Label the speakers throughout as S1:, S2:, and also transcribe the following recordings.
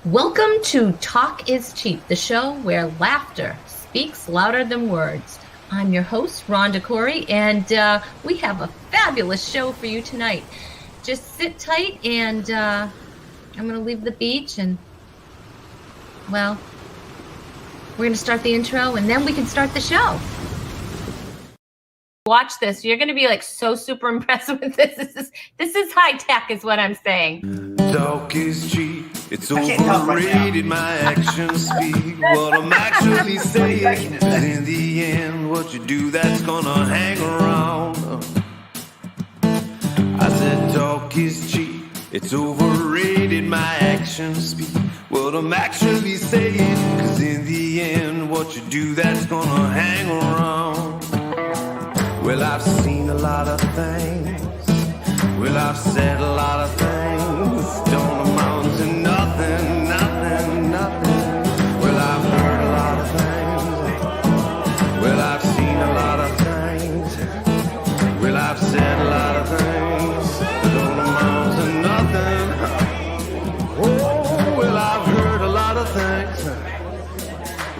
S1: Welcome to Talk is Cheap, the show where laughter speaks louder than words. I'm your host, Rhonda Corey, and we have a fabulous show for you tonight. Just sit tight, and I'm going to leave the beach, and, well, we're going to start the intro, and then we can start the show. Watch this. You're going to be like so super impressed with this. This is high tech is what I'm saying.
S2: Talk is cheap. It's overrated. My actions speak what I'm actually saying. In the end, what you do, that's gonna hang around. I said talk is cheap. It's overrated. My actions speak what I'm actually saying. Cause in the end, what you do, that's gonna hang around. Well, I've seen a lot of things. Well, I've said a lot of things. Don't amount to nothing, nothing, nothing. Well, I've heard a lot of things. Well, I've seen a lot of things. Well, I've said a lot of things. Don't amount to nothing. Oh, well, I've heard a lot of things.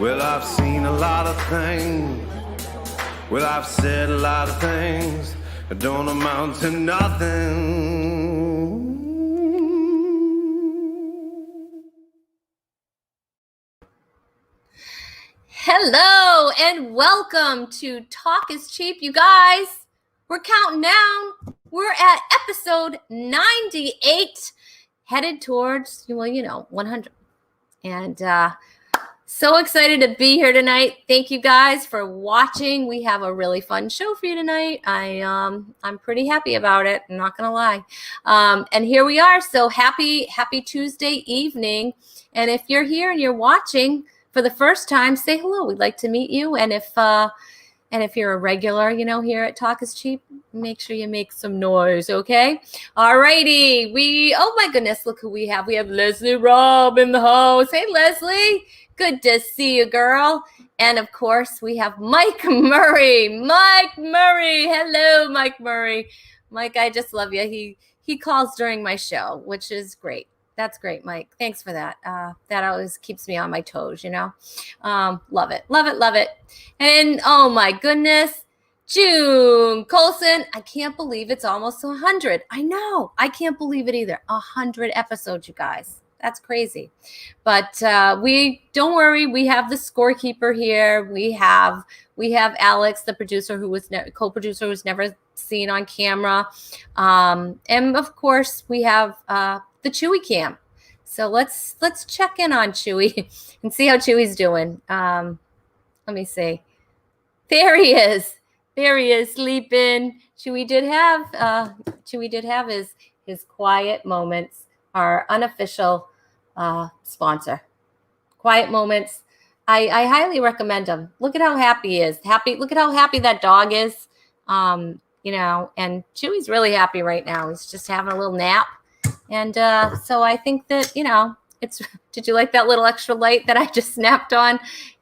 S2: Well, I've seen a lot of things. Well, I've said a lot of things that don't amount to nothing.
S1: Hello and welcome to Talk is Cheap, you guys. We're counting down. We're at episode 98, headed towards, 100. And so excited to be here tonight. Thank you guys for watching. We have a really fun show for you tonight. I'm pretty happy about it. I'm not gonna lie. And here we are. So happy Tuesday evening. And if you're here and you're watching for the first time, say hello. We'd like to meet you. And if you're a regular, here at Talk is Cheap, make sure you make some noise, okay? All righty. Oh my goodness, look who we have. We have Leslie Robb in the house. Hey, Leslie. Good to see you, girl. And of course, we have Mike Murray. Mike Murray. Hello, Mike Murray. Mike, I just love you. He calls during my show, which is great. That's great, Mike. Thanks for that. That always keeps me on my toes, Love it. Love it. Love it. And oh my goodness, June Colson. I can't believe it's almost 100. I know. I can't believe it either. 100 episodes, you guys. That's crazy. But don't worry. We have the scorekeeper here. We have Alex, the producer co-producer who's never seen on camera. And of course we have the Chewy cam. So let's check in on Chewy and see how Chewy's doing. Let me see. There he is. There he is sleeping. Chewy did have his quiet moments, our unofficial sponsor. Quiet moments. I highly recommend them. Look at how happy he is. Look at how happy that dog is. And Chewy's really happy right now. He's just having a little nap. And so I think that, did you like that little extra light that I just snapped on?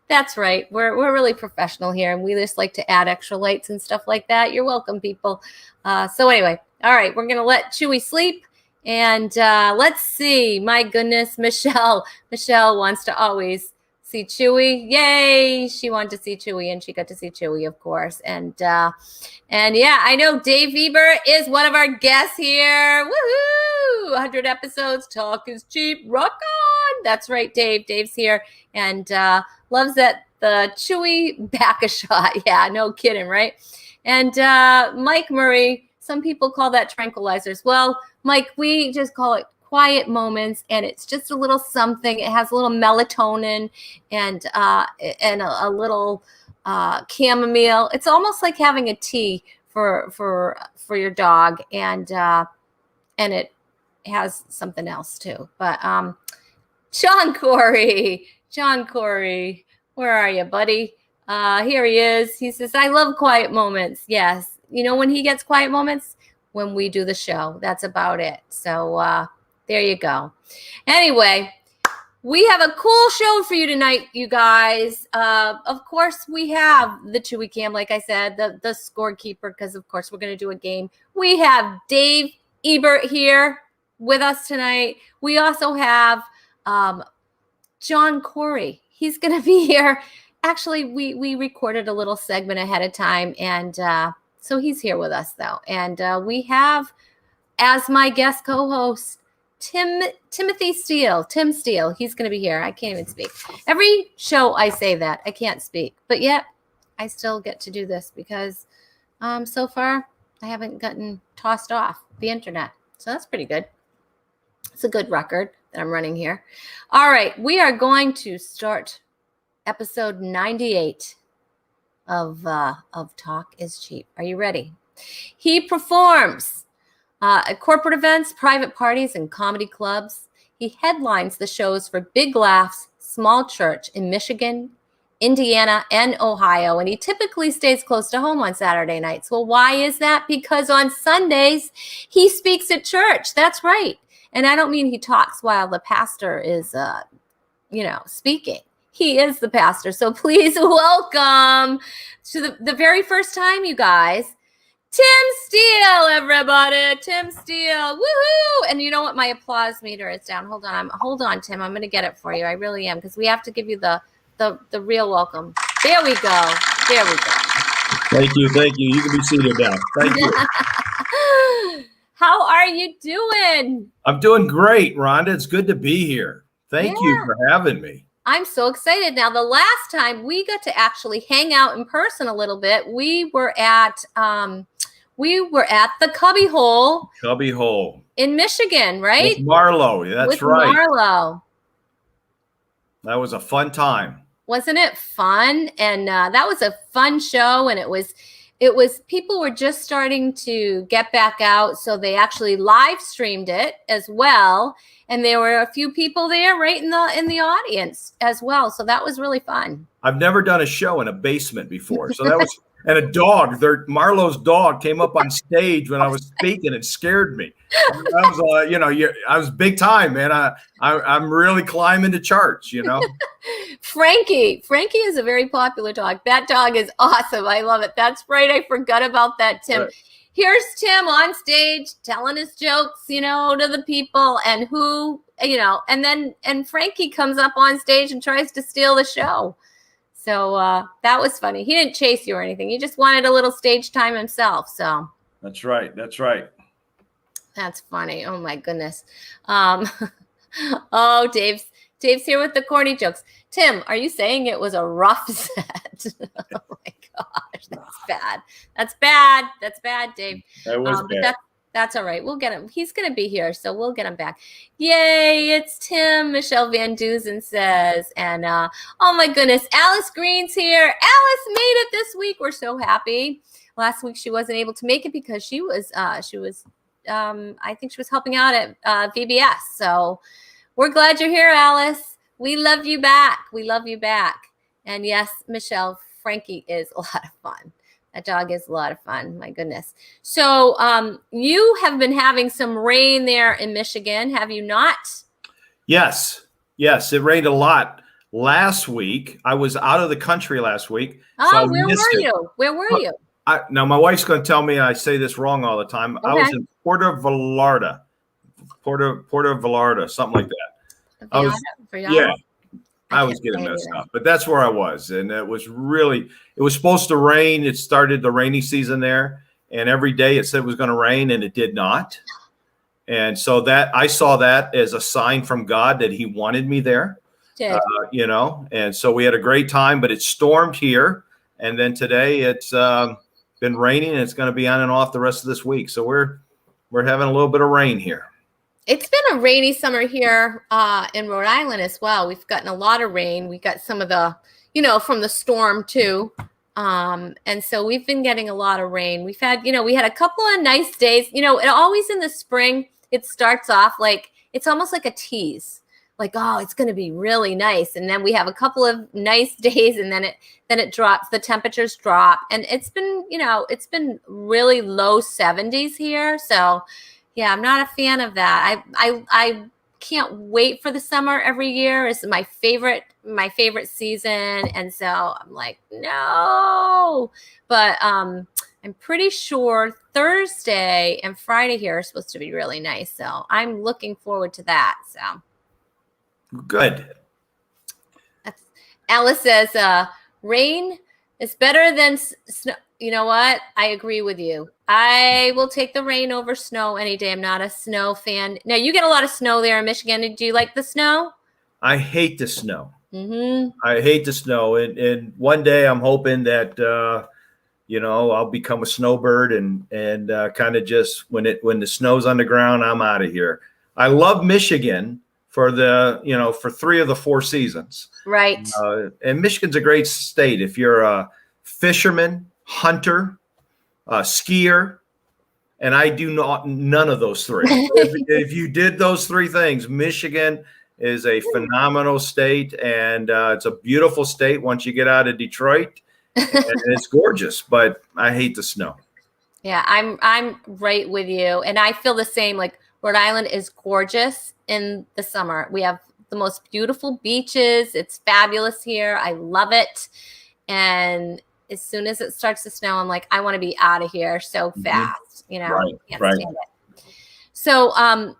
S1: That's right. We're really professional here, and we just like to add extra lights and stuff like that. You're welcome, people. So anyway, all right, we're going to let Chewy sleep. And let's see. My goodness, Michelle wants to always see Chewy. Yay! She wanted to see Chewy, and she got to see Chewy, of course. And yeah, I know Dave Bieber is one of our guests here. Woohoo! 100 episodes. Talk is cheap. Rock on! That's right, Dave. Dave's here and loves that the Chewy back a shot. Yeah, no kidding, right? And Mike Murray. Some people call that tranquilizers. Well, Mike, we just call it quiet moments, and it's just a little something. It has a little melatonin and a little chamomile. It's almost like having a tea for your dog, and it has something else too. But John Corey, where are you, buddy? Here he is. He says, "I love quiet moments." Yes. When he gets quiet moments, when we do the show, that's about it. So there you go. Anyway, we have a cool show for you tonight, you guys. Of course, we have the Chewy Cam, like I said, the scorekeeper, because of course we're going to do a game. We have Dave Ebert here with us tonight. We also have John Corey. He's going to be here. Actually, we recorded a little segment ahead of time, and so he's here with us, though. And we have, as my guest co-host, Tim Steele. He's going to be here. I can't even speak. Every show I say that. I can't speak. But yet, I still get to do this because so far, I haven't gotten tossed off the internet. So that's pretty good. It's a good record that I'm running here. All right. We are going to start episode 98 of Talk is Cheap. Are you ready? He performs at corporate events, private parties, and comedy clubs. He headlines the shows for Big Laughs Small Church in Michigan, Indiana, and Ohio, and he typically stays close to home on Saturday nights. Well, why is that? Because on Sundays, he speaks at church. That's right. And I don't mean he talks while the pastor is, speaking. He is the pastor. So please welcome to the very first time, you guys, Tim Steele, everybody. Tim Steele. Woohoo! And you know what? My applause meter is down. Hold on, Tim. I'm going to get it for you. I really am, because we have to give you the real welcome. There we go.
S3: Thank you. You can be seated now. Thank you.
S1: How are you doing?
S3: I'm doing great, Rhonda. It's good to be here. Thank you for having me.
S1: I'm so excited. Now, the last time we got to actually hang out in person a little bit, we were at the Cubby Hole. In Michigan, right?
S3: With Marlowe. That's right.
S1: Marlowe.
S3: That was a fun time.
S1: Wasn't it fun? And that was a fun show. And it was people were just starting to get back out. So they actually live streamed it as well. And there were a few people there right in the audience as well. So that was really fun.
S3: I've never done a show in a basement before. So that was, and a dog, Marlowe's dog came up on stage when I was speaking. It scared me. I was big time, man. I'm really climbing the charts,
S1: Frankie is a very popular dog. That dog is awesome. I love it. That's right. I forgot about that, Tim. Right. Here's Tim on stage telling his jokes, to the people, and and Frankie comes up on stage and tries to steal the show. So that was funny. He didn't chase you or anything. He just wanted a little stage time himself. So
S3: that's right.
S1: That's funny. Oh my goodness. Dave's here with the corny jokes. Tim, are you saying it was a rough set? Oh my gosh, that's bad. That's bad, Dave.
S3: That was bad.
S1: That's all right. We'll get him. He's going to be here, so we'll get him back. Yay, it's Tim, Michelle Van Duzen says. And, oh my goodness, Alice Green's here. Alice made it this week. We're so happy. Last week, she wasn't able to make it because she was I think she was helping out at VBS. So we're glad you're here, Alice. We love you back. And yes, Michelle, Frankie is a lot of fun. That dog is a lot of fun. My goodness. So you have been having some rain there in Michigan, have you not?
S3: Yes. It rained a lot last week. I was out of the country last week.
S1: Oh, where were you?
S3: Now, my wife's going to tell me I say this wrong all the time. Okay. I was in Puerto Vallarta, something like that. I was getting messed up, but that's where I was. And it was supposed to rain. It started the rainy season there. And every day it said it was going to rain, and it did not. And so I saw that as a sign from God that he wanted me there, and so we had a great time, but it stormed here. And then today it's been raining, and it's going to be on and off the rest of this week. So we're having a little bit of rain here.
S1: It's been a rainy summer here in Rhode Island as well. We've gotten a lot of rain. We got some of the, from the storm too. And so we've been getting a lot of rain. We've had, we had a couple of nice days, it always in the spring, it starts off like, it's almost like a tease. Like, oh, it's going to be really nice. And then we have a couple of nice days, and then it drops, the temperatures drop, and it's been really low 70s here. So yeah, I'm not a fan of that. I can't wait for the summer every year. It's my favorite season. And so I'm like, no, but I'm pretty sure Thursday and Friday here are supposed to be really nice. So I'm looking forward to that. So
S3: Good.
S1: Alice says, rain is better than snow. You know what? I agree with you. I will take the rain over snow any day. I'm not a snow fan. Now, you get a lot of snow there in Michigan. Do you like the snow?
S3: I hate the snow.
S1: Mm-hmm.
S3: I hate the snow. And one day I'm hoping that, I'll become a snowbird and kind of just when the snow's on the ground, I'm out of here. I love Michigan for for 3 of the 4 seasons.
S1: Right.
S3: And Michigan's a great state. If you're a fisherman, hunter, skier, and I do none of those 3. If you did those 3 things, Michigan is a phenomenal state, and it's a beautiful state once you get out of Detroit. And it's gorgeous, but I hate the snow.
S1: Yeah, I'm right with you, and I feel the same. Like Rhode Island is gorgeous in the summer. We have the most beautiful beaches. It's fabulous here. I love it. And as soon as it starts to snow, I'm like, I want to be out of here so fast.
S3: Right,
S1: can't
S3: right.
S1: stand it. So, I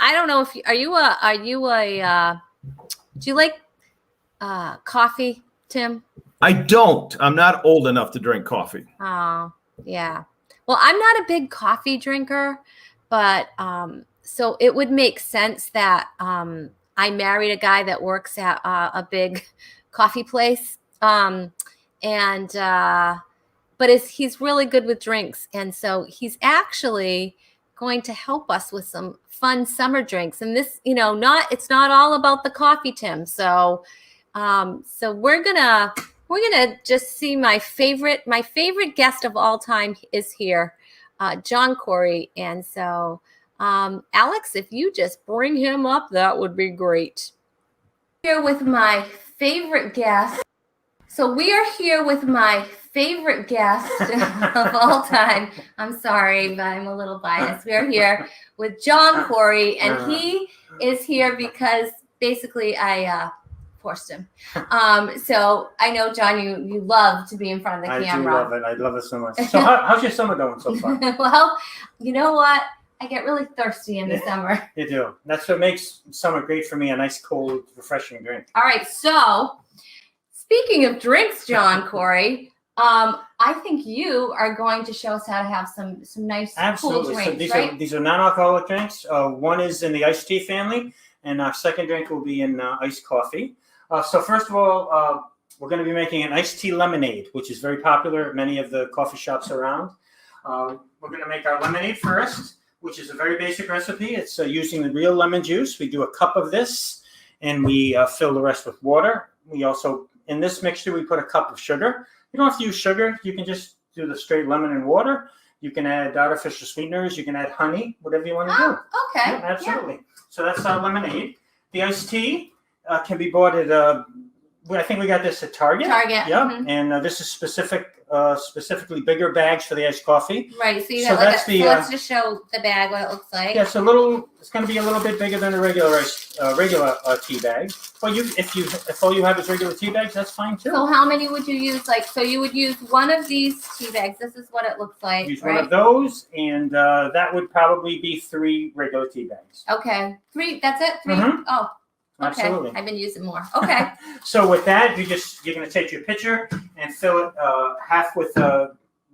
S1: don't know if do you like coffee, Tim?
S3: I don't. I'm not old enough to drink coffee.
S1: Oh, yeah. Well, I'm not a big coffee drinker, but so it would make sense that I married a guy that works at a big coffee place. But he's really good with drinks. And so he's actually going to help us with some fun summer drinks. And this, it's not all about the coffee, Tim. So we're gonna just see my favorite guest of all time is here, John Corey. And so, Alex, if you just bring him up, that would be great. Here with my favorite guest. So we are here with my favorite guest of all time. I'm sorry, but I'm a little biased. We are here with John Corey, and he is here because basically I forced him. So I know, John, you love to be in front of the camera.
S4: I do love it. I love it so much. So how's your summer going so far?
S1: Well, you know what? I get really thirsty in the summer.
S4: You do. That's what makes summer great for me, a nice, cold, refreshing drink.
S1: All right. So speaking of drinks, John Corey, I think you are going to show us how to have some nice,
S4: Absolutely.
S1: cool drinks,
S4: So these are non-alcoholic drinks. One is in the iced tea family, and our second drink will be in iced coffee. So first of all, we're going to be making an iced tea lemonade, which is very popular at many of the coffee shops around. We're going to make our lemonade first, which is a very basic recipe. It's using the real lemon juice. We do a cup of this, and we fill the rest with water. We also, in this mixture, we put a cup of sugar. You don't have to use sugar. You can just do the straight lemon and water. You can add artificial sweeteners. You can add honey, whatever you want to do.
S1: Okay.
S4: Yeah, absolutely. Yeah. So that's our lemonade. The iced tea can be bought at, I think we got this at Target.
S1: Target.
S4: Yeah.
S1: Mm-hmm.
S4: And this is specifically bigger bags for the iced coffee.
S1: Right. So you have let's just show the bag what it looks like.
S4: Yeah, it's going to be a little bit bigger than a regular tea bag. Well, if all you have is regular tea bags, that's fine too.
S1: So how many would you use? So you would use one of these tea bags. This is what it looks like.
S4: Use one of those, and that would probably be 3 regular tea bags.
S1: Okay, 3. That's it. 3.
S4: Mm-hmm.
S1: Oh. Okay.
S4: Absolutely.
S1: I've been using more. Okay.
S4: So with that, you're going to take your pitcher and fill it half with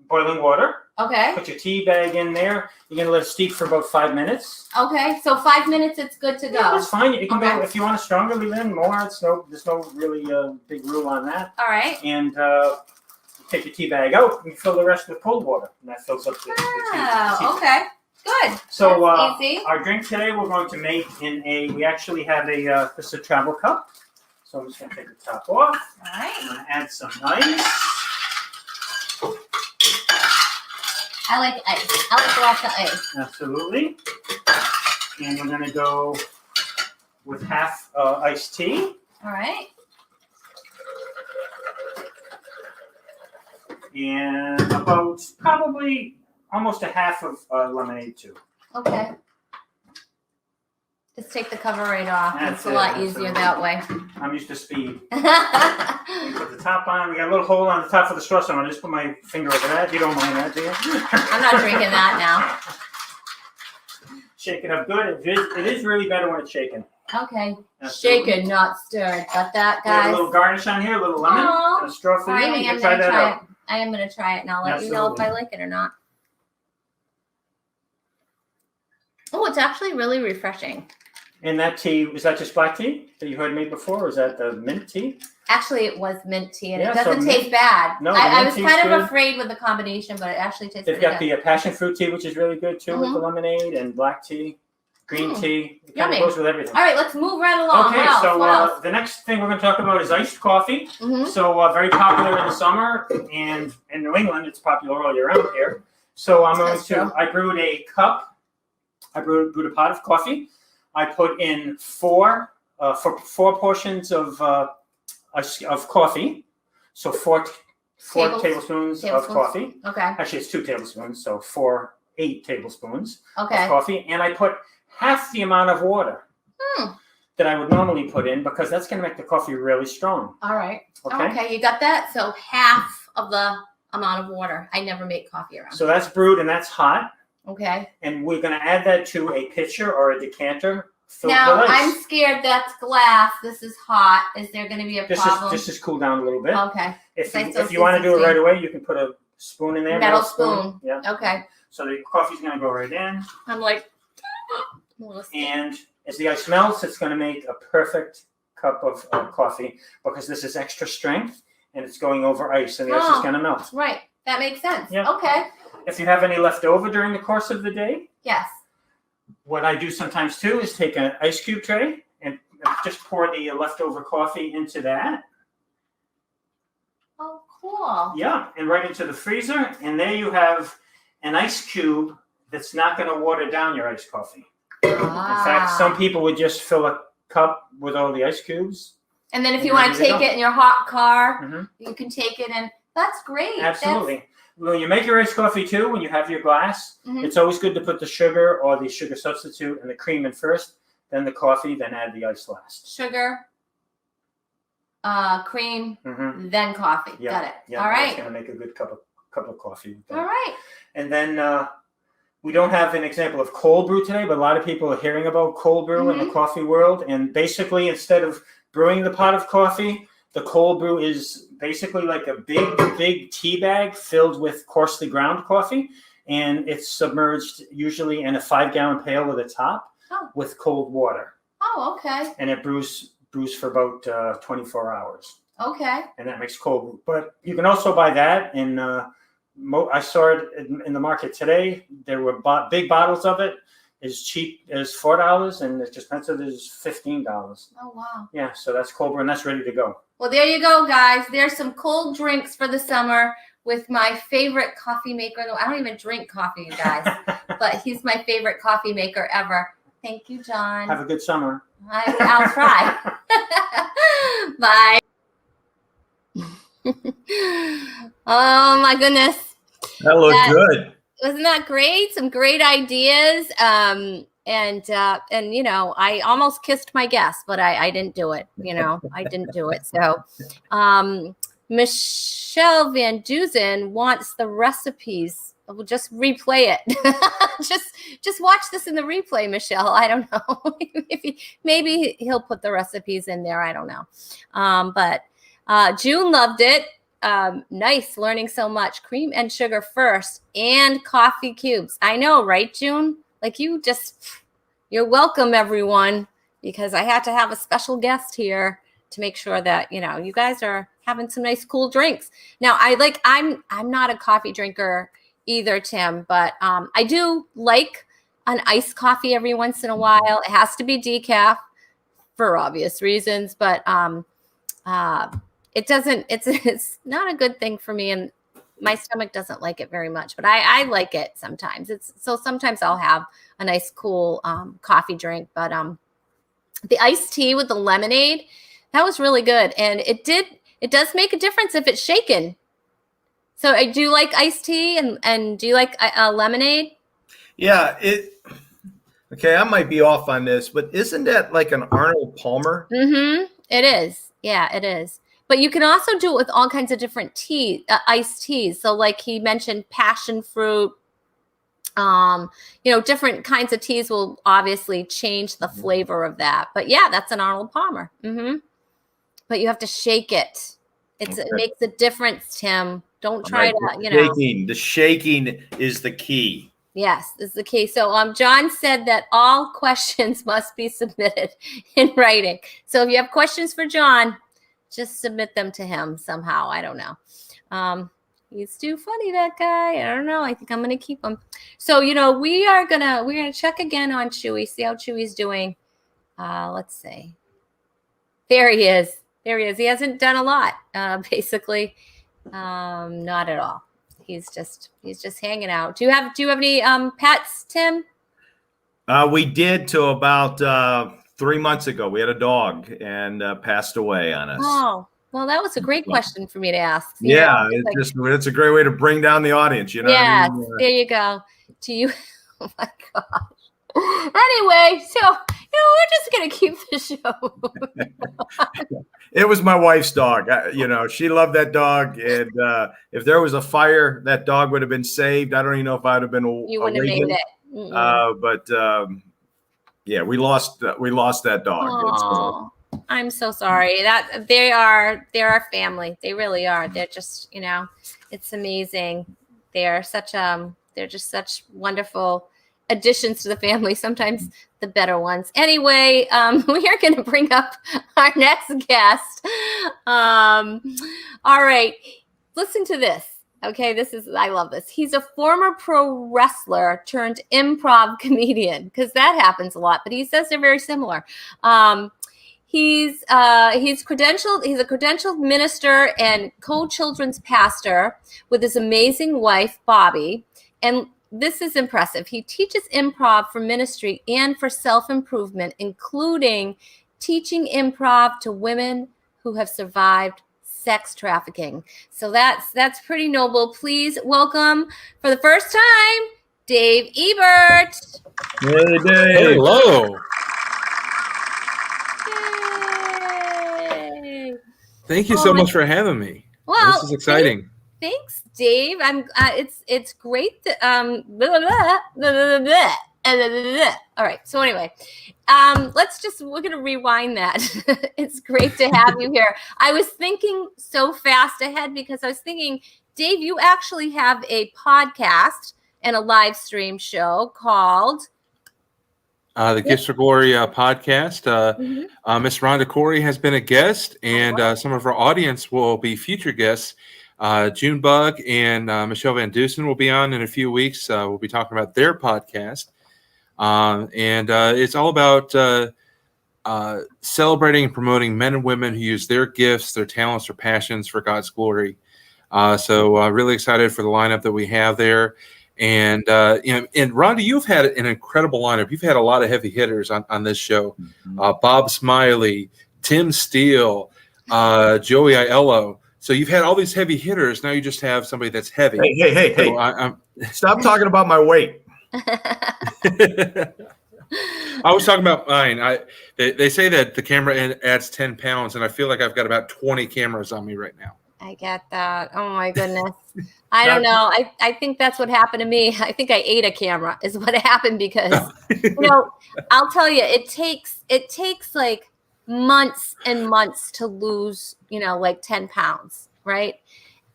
S4: boiling water.
S1: Okay.
S4: Put your tea bag in there. You're going to let it steep for about 5 minutes.
S1: Okay. So 5 minutes, it's good to go.
S4: Yeah, that's fine. You can go, if you want to stronger, leave it in more. There's no really big rule on that.
S1: All right.
S4: And take your tea bag out and fill the rest with cold water. And that fills up the tea.
S1: Okay. Good.
S4: So
S1: easy.
S4: Our drink today we're going to make we actually have this is a travel cup. So I'm just going to take the top off.
S1: All right.
S4: I'm going to add some ice.
S1: I like ice. I like lots of ice.
S4: Absolutely. And we're going to go with half iced tea.
S1: All right.
S4: And about probably almost a half of lemonade too.
S1: Okay. Just take the cover right off. It's a lot easier that way.
S4: I'm used to speed. You put the top on. We got a little hole on the top of the straw, so I'm going to just put my finger over that. You don't mind that, do you?
S1: I'm not drinking that now.
S4: Shake it up good. It is really better when it's shaken.
S1: Okay.
S4: Absolutely.
S1: Shaken, not stirred. Got that,
S4: We have
S1: guys?
S4: a little garnish on here, a little lemon,
S1: Aw.
S4: and a straw for
S1: All
S4: you.
S1: right, I
S4: You
S1: am
S4: can try
S1: going to
S4: that
S1: try
S4: out.
S1: it. I am going to try it, and I'll let you know if I like it or not. Oh, it's actually really refreshing.
S4: And that tea, was that just black tea that you had made before, or is that the mint tea?
S1: Actually, it was mint tea, and
S4: Yeah,
S1: it
S4: so
S1: doesn't taste bad.
S4: No, the
S1: I
S4: mint
S1: was
S4: tea's
S1: kind of
S4: good.
S1: afraid with the combination, but it actually tastes
S4: They've
S1: pretty
S4: got
S1: good.
S4: the passion fruit tea, which is really good too, with the lemonade, and black tea, green tea. It kind of
S1: Yummy.
S4: goes with everything.
S1: All right, let's move right along.
S4: Okay,
S1: what else?
S4: so the next thing we're going to talk about is iced coffee.
S1: Mhm.
S4: So very popular in the summer, and in New England, it's popular all year round here. So I brewed a cup. I brewed a pot of coffee. I put in four portions of coffee. So four tablespoons of coffee.
S1: Okay.
S4: Actually, it's 2 tablespoons, so 8 tablespoons of
S1: Okay.
S4: coffee. And I put half the amount of water that I would normally put in, because that's going to make the coffee really strong.
S1: All right.
S4: Okay.
S1: Okay, you got that? So half of the amount of water. I never make coffee around.
S4: So that's brewed and that's hot.
S1: Okay.
S4: And we're going to add that to a pitcher or a decanter filled
S1: Now,
S4: with ice.
S1: I'm scared that's glass. This is hot. Is there going to be a problem?
S4: This is cool down a little bit.
S1: Okay.
S4: If
S1: I still
S4: you
S1: see
S4: want to do it
S1: something.
S4: right away, you can put a spoon in there.
S1: Metal spoon.
S4: Yeah.
S1: Okay.
S4: So the coffee's going to go right in.
S1: I'm like,
S4: And as the ice melts, it's going to make a perfect cup of coffee, because this is extra strength and it's going over ice, and the ice is going to melt.
S1: right. That makes sense.
S4: Yeah.
S1: Okay.
S4: If you have any left over during the course of the day,
S1: Yes.
S4: what I do sometimes too is take an ice cube tray and just pour the leftover coffee into that.
S1: Oh, cool.
S4: Yeah, and right into the freezer. And there you have an ice cube that's not going to water down your iced coffee. In fact, some people would just fill a cup with all the ice cubes.
S1: And then if you want to take it in your hot car, you can take it, and that's great.
S4: Absolutely. When you make your iced coffee too, when you have your glass, it's always good to put the sugar or the sugar substitute and the cream in first, then the coffee, then add the ice last.
S1: Sugar, cream, then coffee.
S4: Yeah.
S1: Got it.
S4: Yeah,
S1: All right.
S4: That's going to make a good cup of coffee.
S1: All right.
S4: And then we don't have an example of cold brew today, but a lot of people are hearing about cold brew in the coffee world. And basically, instead of brewing the pot of coffee, the cold brew is basically like a big tea bag filled with coarsely ground coffee. And it's submerged usually in a 5-gallon pail with a top with cold water.
S1: Oh, okay.
S4: And it brews for about 24 hours.
S1: Okay.
S4: And that makes cold brew. But you can also buy that in I saw it in the market today. There were big bottles of it, as cheap as $4, and as expensive as $15.
S1: Oh, wow.
S4: Yeah, so that's cold brew, and that's ready to go.
S1: Well, there you go, guys. There's some cold drinks for the summer with my favorite coffee maker. I don't even drink coffee, you guys, but he's my favorite coffee maker ever. Thank you, John.
S4: Have a good summer.
S1: I'll try. Bye. Oh, my goodness.
S3: That looked good.
S1: Wasn't that great? Some great ideas. And you know, I almost kissed my guest, but I didn't do it. You know, I didn't do it. So, Michelle Van Duzen wants the recipes. We'll just replay it. just watch this in the replay, Michelle. I don't know. Maybe he'll put the recipes in there. I don't know. But June loved it. Nice, learning so much. Cream and sugar first, and coffee cubes. I know, right, June? Like you're welcome, everyone, because I had to have a special guest here to make sure that, you know, you guys are having some nice cool drinks. Now, I'm not a coffee drinker either, Tim, but I do like an iced coffee every once in a while. It has to be decaf for obvious reasons, but it's not a good thing for me, and my stomach doesn't like it very much, but I like it sometimes. So sometimes I'll have a nice cool coffee drink, but the iced tea with the lemonade, that was really good. And it does make a difference if it's shaken. So I do like iced tea, and do you like lemonade?
S3: Yeah, okay, I might be off on this, but isn't that like an Arnold Palmer?
S1: Mm-hmm. It is. Yeah, it is. But you can also do it with all kinds of different iced teas. So like he mentioned passion fruit, Different kinds of teas will obviously change the flavor of that. But yeah, that's an Arnold Palmer. But you have to shake it. It makes a difference, Tim. Don't try to,
S3: The shaking is the key.
S1: Yes, is the key. So John said that all questions must be submitted in writing. So if you have questions for John, just submit them to him somehow. I don't know. He's too funny, that guy. I don't know. I think I'm gonna keep him. So we're gonna check again on Chewy, see how Chewy's doing. Let's see. There he is. He hasn't done a lot, basically. Not at all. He's just hanging out. Do you have any pets, Tim?
S3: We did till about 3 months ago. We had a dog and passed away on us.
S1: Oh, well, that was a great question for me to ask.
S3: It's a great way to bring down the audience.
S1: Yes, there you go. Do you? Oh my gosh. Anyway, so we're just gonna keep the show.
S3: It was my wife's dog. She loved that dog, and if there was a fire, that dog would have been saved. I don't even know if I'd have been.
S1: You wouldn't have made it.
S3: But we lost that dog.
S1: Oh, I'm so sorry. That they're our family. They really are. They're just it's amazing. They're just such wonderful additions to the family, sometimes the better ones. Anyway, we are going to bring up our next guest. All right, listen to this. Okay, I love this. He's a former pro wrestler turned improv comedian, because that happens a lot, but he says they're very similar. He's credentialed. He's a credentialed minister and co-children's pastor with his amazing wife, Bobby. And this is impressive. He teaches improv for ministry and for self-improvement, including teaching improv to women who have survived sex trafficking. So that's pretty noble. Please welcome, for the first time, Dave Ebert.
S3: Hey, Dave.
S5: Hello.
S1: Yay.
S5: Thank you so much for having me.
S1: Well,
S5: this is exciting.
S1: Thanks, Dave. It's great that blah, blah, blah, blah, blah. All right. So anyway, we're gonna rewind that. It's great to have you here. I was thinking so fast ahead because I was thinking, Dave, you actually have a podcast and a live stream show called
S5: the Gifts for Glory podcast. Miss Rhonda Corey has been a guest, and some of our audience will be future guests. June Bug and Michelle Van Dusen will be on in a few weeks. We'll be talking about their podcast. And it's all about celebrating and promoting men and women who use their gifts, their talents, their passions for God's glory. So really excited for the lineup that we have there. And Rhonda, you've had an incredible lineup. You've had a lot of heavy hitters on this show. Bob Smiley, Tim Steele, Joey Aiello. So you've had all these heavy hitters. Now you just have somebody that's heavy.
S3: Hey.
S5: So
S3: Stop talking about my weight.
S5: I was talking about mine. They say that the camera adds 10 pounds, and I feel like I've got about 20 cameras on me right now.
S1: I get that. Oh my goodness. I don't know. I think that's what happened to me. I think I ate a camera is what happened because, I'll tell you, it takes like months and months to lose, like 10 pounds, right?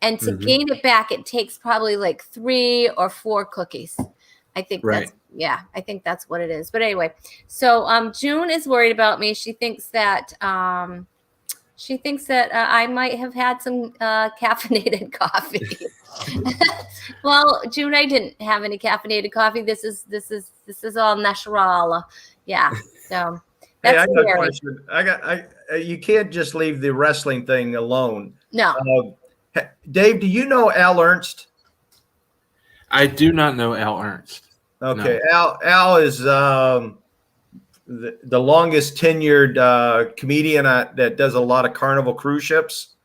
S1: And to gain it back, it takes probably like 3 or 4 cookies. I think I think that's what it is. But anyway, so June is worried about me. She thinks that I might have had some caffeinated coffee. Well, June, I didn't have any caffeinated coffee. This is all natural. Yeah. So that's
S3: I got a question. You can't just leave the wrestling thing alone.
S1: No.
S3: Dave, do you know Al Ernst?
S5: I do not know Al Ernst.
S3: Okay, no. Al is the longest tenured comedian that does a lot of Carnival cruise ships,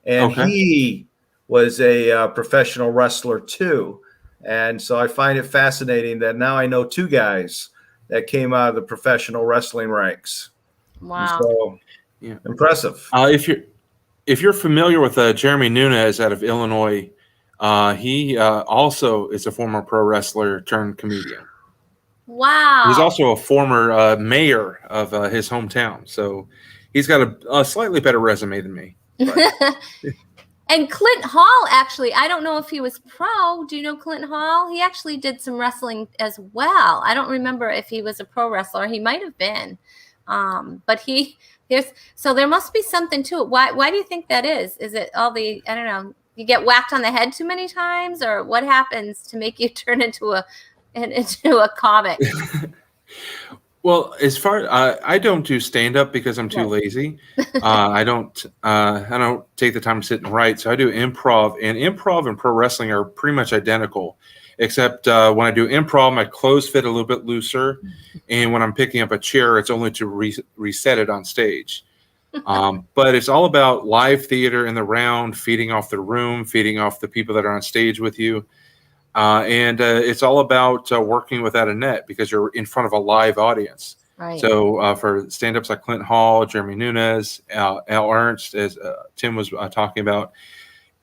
S3: and he was a professional wrestler too. And so I find it fascinating that now I know 2 guys that came out of the professional wrestling ranks.
S1: Wow!
S3: So, impressive.
S5: If you're familiar with Jeremy Nunez out of Illinois, He also is a former pro wrestler turned comedian.
S1: Wow.
S5: He's also a former mayor of his hometown. So he's got a slightly better resume than me.
S1: And Clint Hall, actually, I don't know if he was pro. Do you know Clint Hall? He actually did some wrestling as well. I don't remember if he was a pro wrestler. He might have been. But so there must be something to it. Why do you think that is? Is it all I don't know, you get whacked on the head too many times, or what happens to make you turn into a comic?
S5: Well, as far I don't do stand up because I'm too lazy. I don't take the time to sit and write. So I do improv, and improv and pro wrestling are pretty much identical, except when I do improv, my clothes fit a little bit looser, and when I'm picking up a chair, it's only to reset it on stage. But it's all about live theater in the round, feeding off the room, feeding off the people that are on stage with you. And it's all about working without a net because you're in front of a live audience.
S1: Right.
S5: So for stand-ups like Clint Hall, Jeremy Nunez, Al Ernst, as Tim was talking about,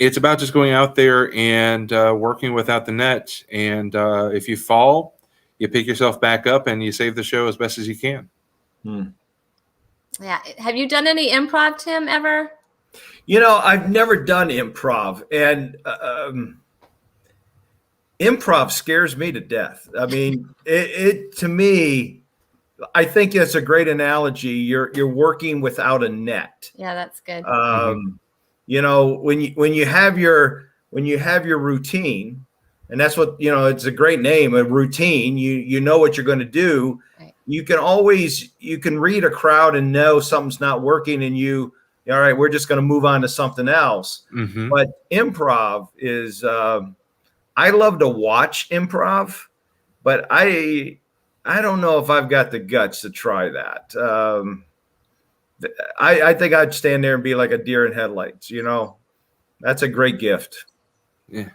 S5: it's about just going out there and working without the net. And if you fall, you pick yourself back up and you save the show as best as you can.
S1: Yeah. Have you done any improv, Tim, ever?
S3: I've never done improv, and improv scares me to death. I mean, it to me, I think it's a great analogy. You're working without a net.
S1: Yeah, that's good.
S3: When you have your routine, and that's what, it's a great name, a routine. You know what you're going to do. Right. You can read a crowd and know something's not working, and all right, we're just going to move on to something else. Mm-hmm. But improv is. I love to watch improv, but I don't know if I've got the guts to try that. I think I'd stand there and be like a deer in headlights. That's a great gift.
S5: Yeah.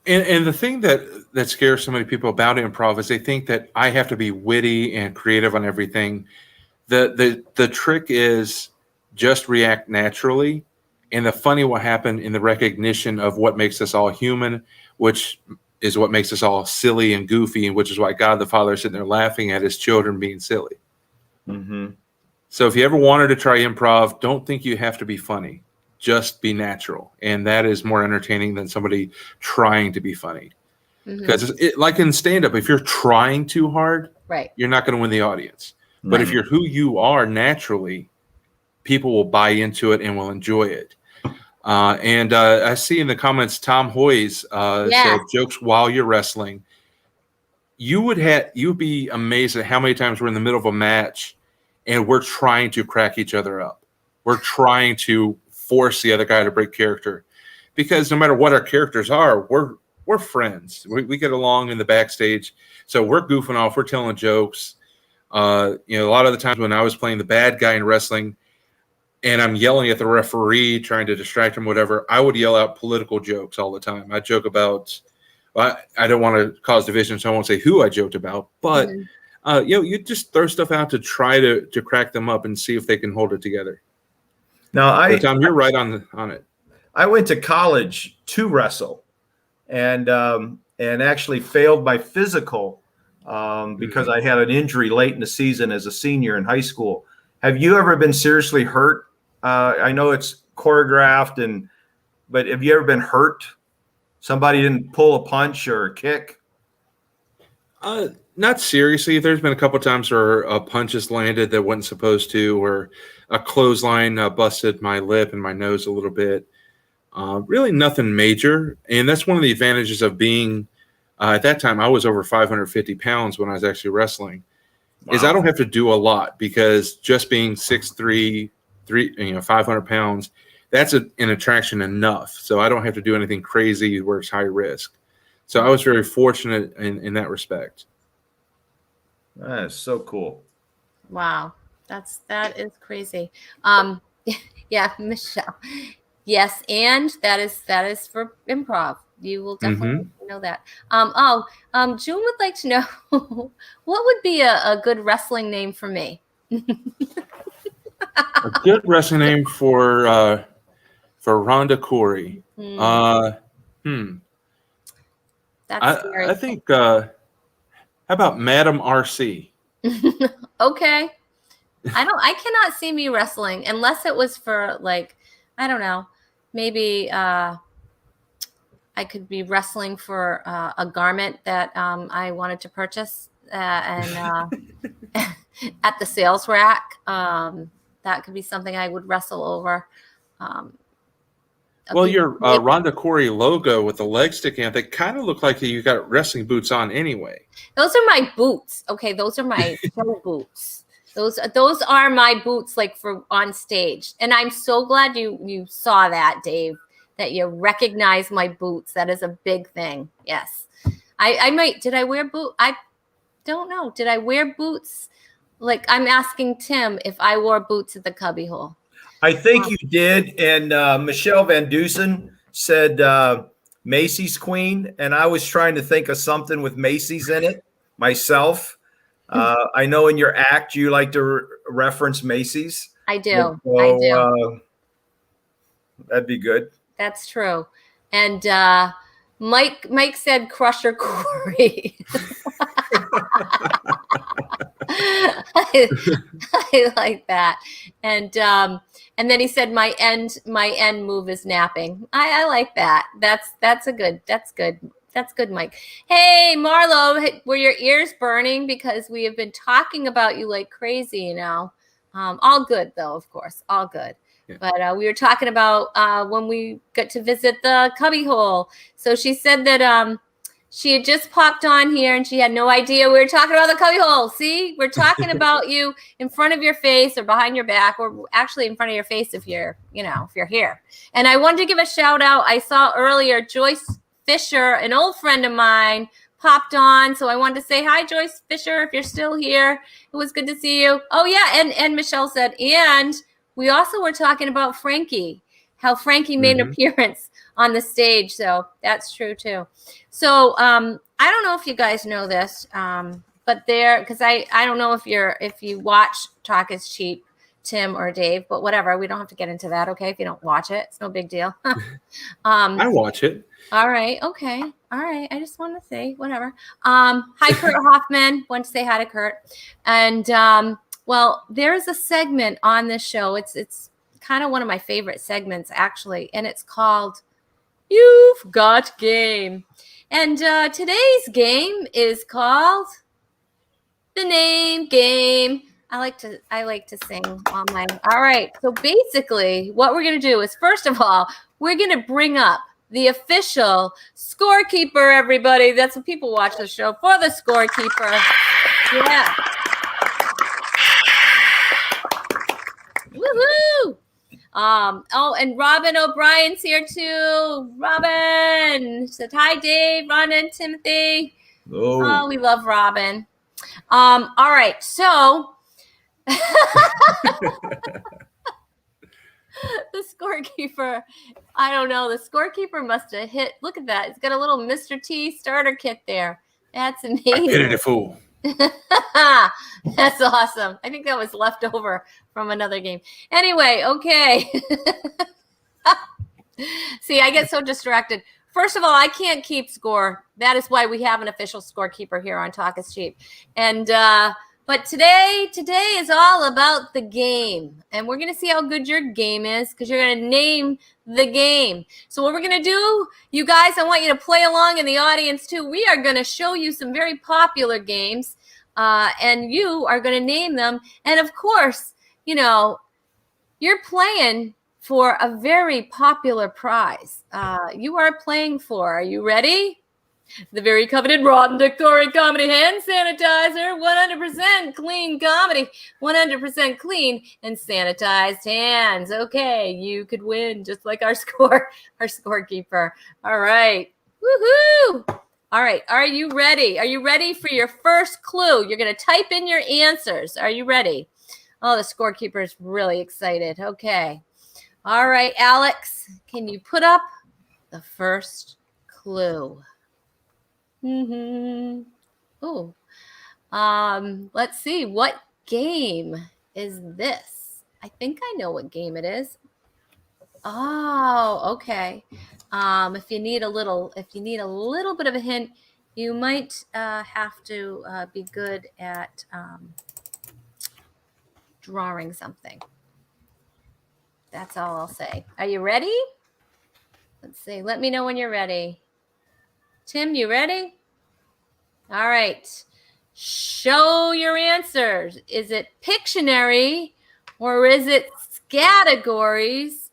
S5: And the thing that scares so many people about improv is they think that I have to be witty and creative on everything. The trick is just react naturally, and the funny will happen in the recognition of what makes us all human, which is what makes us all silly and goofy, and which is why God the Father is sitting there laughing at his children being silly. Mm-hmm. So if you ever wanted to try improv, don't think you have to be funny. Just be natural. And that is more entertaining than somebody trying to be funny. Because like in stand-up, if you're trying too hard, right, you're not going to win the audience. Mm-hmm. But if you're who you are naturally, people will buy into it and will enjoy it. And I see in the comments, Tom Hoyes said, jokes while you're wrestling. You'd be amazed at how many times we're in the middle of a match and we're trying to crack each other up. We're trying to force the other guy to break character, because no matter what our characters are, we're friends. We get along in the backstage. So we're goofing off. We're telling jokes. A lot of the times when I was playing the bad guy in wrestling, and I'm yelling at the referee, trying to distract him, whatever, I would yell out political jokes all the time. I joke about, I don't want to cause division, so I won't say who I joked about, but you just throw stuff out to try to crack them up and see if they can hold it together. Now, Tom, you're right on it.
S3: I went to college to wrestle, and actually failed my physical because I had an injury late in the season as a senior in high school. Have you ever been seriously hurt? I know it's choreographed, but have you ever been hurt? Somebody didn't pull a punch or a kick?
S5: Not seriously. There's been a couple times where a punch has landed that wasn't supposed to, or a clothesline busted my lip and my nose a little bit. Really nothing major. And that's one of the advantages of being, at that time, I was over 550 pounds when I was actually wrestling. Wow. Is I don't have to do a lot, because just being 6'3", 500 pounds, that's an attraction enough. So I don't have to do anything crazy where it's high risk. So I was very fortunate in that respect.
S3: That is so cool.
S1: Wow. That is crazy. Yeah, Michelle. Yes, and that is for improv. You will definitely know that. June would like to know what would be a good wrestling name for me.
S5: A good wrestling name for Rhonda Corey.
S1: That's scary.
S5: I think. How about Madam RC?
S1: Okay. I cannot see me wrestling unless it was for like, I don't know, maybe I could be wrestling for a garment that I wanted to purchase and at the sales rack. That could be something I would wrestle over.
S5: Well, your Rhonda Corey logo with the leg sticking out, they kind of look like you got wrestling boots on anyway.
S1: Those are my boots. Okay, those are my pro boots. Those are my boots, like for on stage. And I'm so glad you saw that, Dave, that you recognize my boots. That is a big thing. Yes, I might. Did I wear boot? I don't know. Did I wear boots? Like I'm asking Tim if I wore boots at the Cubbyhole.
S3: I think you did. And Michelle Van Dusen said Macy's Queen. And I was trying to think of something with Macy's in it myself. I know in your act, you like to reference Macy's.
S1: I do. So, I do.
S3: That'd be good.
S1: That's true. And Mike said Crusher Corey. I like that. And then he said my end move is napping. I like that. That's good, Mike. Hey, Marlo, were your ears burning? Because we have been talking about you like crazy, you know. All good though, of course, all good. Yeah. But we were talking about when we got to visit the Cubbyhole. So she said that she had just popped on here and she had no idea we were talking about the Cubbyhole. See, we're talking about you in front of your face or behind your back, or actually in front of your face if you're here. And I wanted to give a shout out. I saw earlier Joyce Fisher, an old friend of mine, popped on. So I wanted to say hi, Joyce Fisher, if you're still here. It was good to see you. Oh, yeah. And Michelle said, and we also were talking about Frankie, how Frankie made an appearance on the stage. So that's true, too. So I don't know if you guys know this, but because I don't know if you watch Talk is Cheap, Tim or Dave, but whatever. We don't have to get into that, okay? If you don't watch it, it's no big deal.
S5: I watch it.
S1: All right. Okay. All right. I just want to say whatever. Hi, Kurt Hoffman. Want to say hi to Kurt. And well, there's a segment on this show. It's kind of one of my favorite segments, actually, and it's called You've Got Game. And today's game is called The Name Game. I like to sing on my. All right. So basically, what we're gonna do is, first of all, we're gonna bring up the official scorekeeper, everybody. That's what people watch the show for, the scorekeeper. Yeah. Woohoo! Oh, and Robin O'Brien's here too. Robin said hi, Dave, Rhonda, and Timothy. Oh, we love Robin. All right, so the scorekeeper, I don't know. The scorekeeper must have hit. Look at that. It's got a little Mr. T starter kit there. That's amazing.
S5: I pity the fool.
S1: That's awesome. I think that was left over from another game. Anyway, okay. See, I get so distracted. First of all, I can't keep score. That is why we have an official scorekeeper here on Talk is Cheap. And but today is all about the game. And we're going to see how good your game is because you're going to name the game. So what we're going to do, you guys, I want you to play along in the audience too. We are going to show you some very popular games and you are going to name them. And of course, you know, you're playing for a very popular prize. You are playing for, are you ready? The very coveted Rhonda Corey Comedy Hand Sanitizer, 100% clean comedy, 100% clean and sanitized hands. Okay, you could win just like our scorekeeper. All right, woohoo! All right, are you ready? Are you ready for your first clue? You're going to type in your answers. Are you ready? Oh, the scorekeeper is really excited. Okay. All right, Alex, can you put up the first clue? Oh, let's see. What game is this? I think I know what game it is. Oh, okay. If you need a little bit of a hint, you might have to be good at drawing something. That's all I'll say. Are you ready? Let's see. Let me know when you're ready. Tim, you ready? All right. Show your answers. Is it Pictionary or is it categories?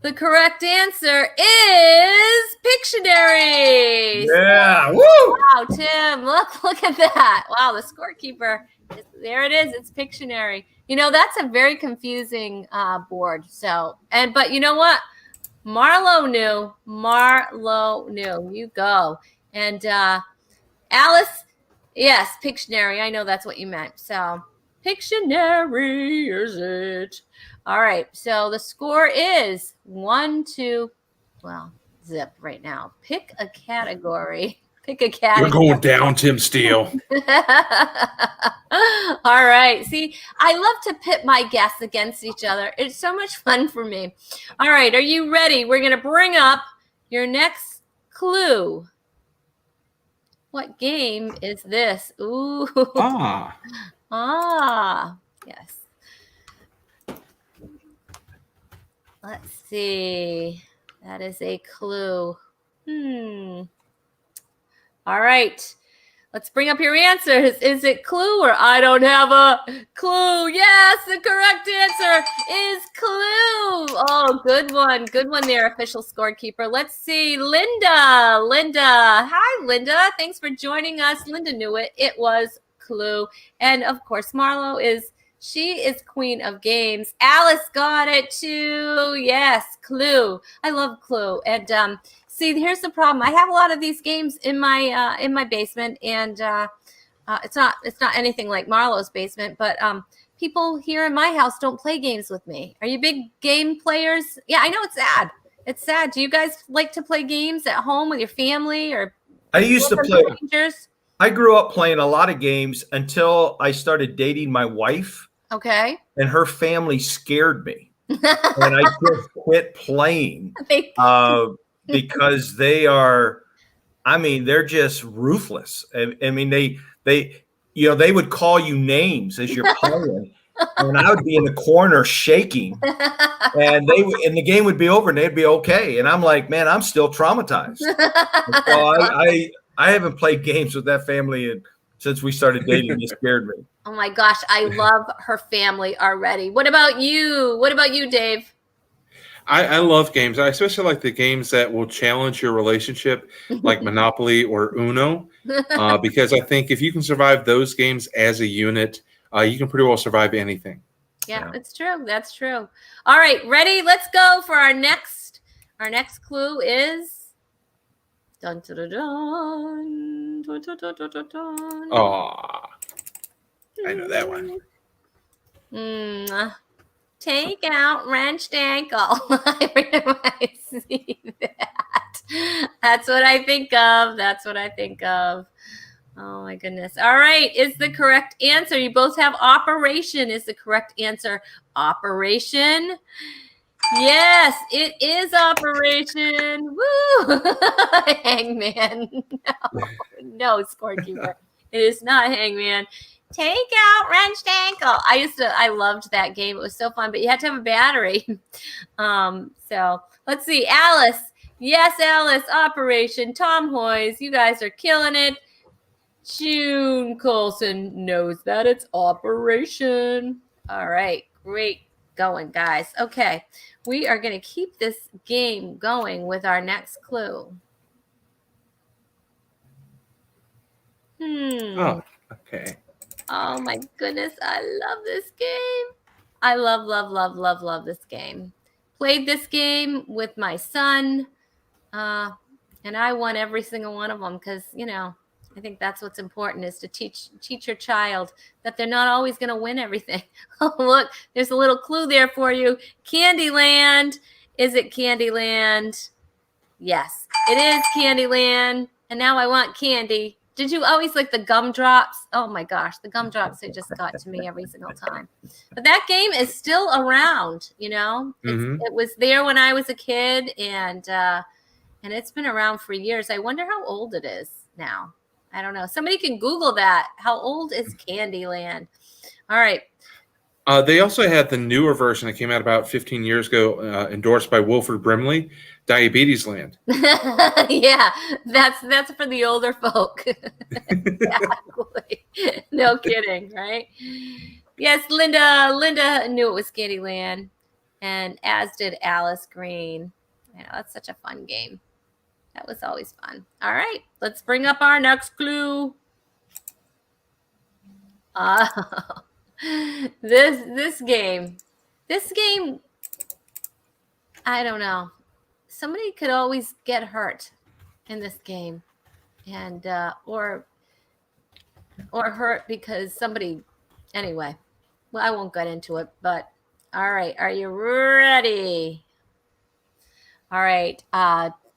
S1: The correct answer is Pictionary.
S3: Yeah. Woo!
S1: Wow, Tim, look at that. Wow, the scorekeeper. There it is. It's Pictionary. You know, that's a very confusing board. But you know what? Marlo knew. You go. And Alice, yes, Pictionary. I know that's what you meant. So Pictionary is it? All right. So the score is 1-2. Well, zip right now. Pick a category.
S5: You're going down, Tim Steele.
S1: All right. See, I love to pit my guests against each other. It's so much fun for me. All right. Are you ready? We're going to bring up your next clue. What game is this? Ooh. Yes. Let's see. That is a clue. All right. Let's bring up your answers. Is it clue or I don't have a clue? Yes, the correct answer is clue. Oh, good one. Good one there, official scorekeeper. Let's see. Linda. Hi, Linda. Thanks for joining us. Linda knew it. It was clue. And of course, Marlo is queen of games. Alice got it too. Yes, clue. I love clue. And see, here's the problem. I have a lot of these games in my basement, and it's not anything like Marlo's basement, but people here in my house don't play games with me. Are you big game players? Yeah, I know it's sad. It's sad. Do you guys like to play games at home with your family or?
S3: I used to play. I grew up playing a lot of games until I started dating my wife.
S1: Okay.
S3: And her family scared me, and I just quit playing. Because they are, I mean, they're just ruthless. I mean, they would call you names as you're playing, and I would be in the corner shaking, and the game would be over, and they'd be okay, and I'm like, man, I'm still traumatized. So I haven't played games with that family since we started dating. It scared me.
S1: Oh my gosh, I love her family already. What about you? What about you, Dave?
S5: I love games. I especially like the games that will challenge your relationship, like Monopoly or Uno, because I think if you can survive those games as a unit, you can pretty well survive anything.
S1: Yeah, it's true. That's true. All right, ready? Let's go for our next. Our next clue is. Dun, dun, dun, dun, dun, dun, dun, dun, dun.
S5: Oh, I know that one.
S1: Take out wrenched ankle. I see that. That's what I think of. Oh my goodness. All right. Is the correct answer. You both have operation is the correct answer. Operation. Yes, it is operation. Woo! Hangman. No, scorekeeper. It is not Hangman. Take out wrenched ankle. I loved that game. It was so fun, but you had to have a battery. So let's see. Alice. Yes, Alice. Operation. Tom Hoyes. You guys are killing it. June Colson knows that it's operation. All right. Great going, guys. Okay. We are going to keep this game going with our next clue.
S5: Oh, okay.
S1: Oh my goodness, I love this game. I love this game. Played this game with my son, and I won every single one of them because, I think that's what's important is to teach your child that they're not always going to win everything. Oh, look, there's a little clue there for you. Candyland. Is it Candyland? Yes, it is Candyland. And now I want candy. Did you always like the gumdrops? Oh my gosh, the gumdrops, they just got to me every single time. But that game is still around, you know. It was there when I was a kid, and it's been around for years. I wonder how old it is now. I don't know. Somebody can Google that. How old is Candyland? All right.
S5: They also had the newer version that came out about 15 years ago, endorsed by Wilford Brimley, Diabetes Land.
S1: Yeah, that's for the older folk. Exactly. No kidding, right? Yes, Linda knew it was Candyland, and as did Alice Green. I know, that's such a fun game. That was always fun. All right, let's bring up our next clue. This game, I don't know. Somebody could always get hurt in this game, and or hurt because somebody. Anyway, well, I won't get into it. But all right, are you ready? All right,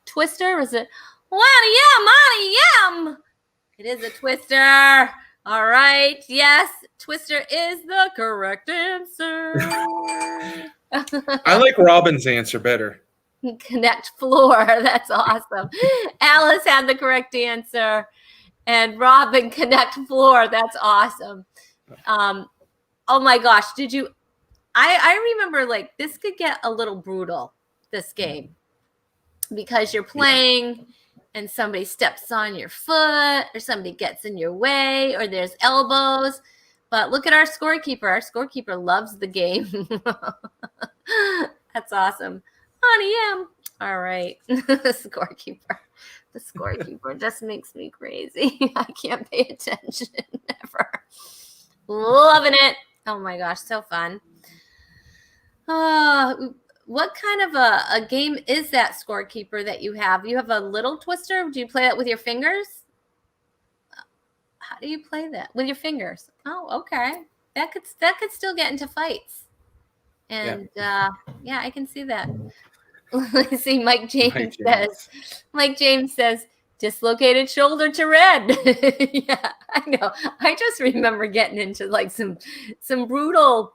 S1: Twister, is it? Yum. It is a Twister. All right, yes, Twister is the correct answer.
S5: I like Robin's answer better.
S1: Connect floor. That's awesome. Alice had the correct answer, and Robin, connect floor. That's awesome. Oh my gosh, did you? I remember, like, this could get a little brutal, this game, because you're playing and somebody steps on your foot or somebody gets in your way or there's elbows. But look at our scorekeeper. Our scorekeeper loves the game. That's awesome. Honey, all right. The scorekeeper just makes me crazy. I can't pay attention ever. Loving it. Oh my gosh, so fun. What kind of a game is that, scorekeeper, that you have? You have a little Twister? Do you play that with your fingers? How do you play that? With your fingers? Oh, okay. That could still get into fights. And yeah, I can see that. Let's see, Mike James says, dislocated shoulder to red. Yeah, I know. I just remember getting into like some brutal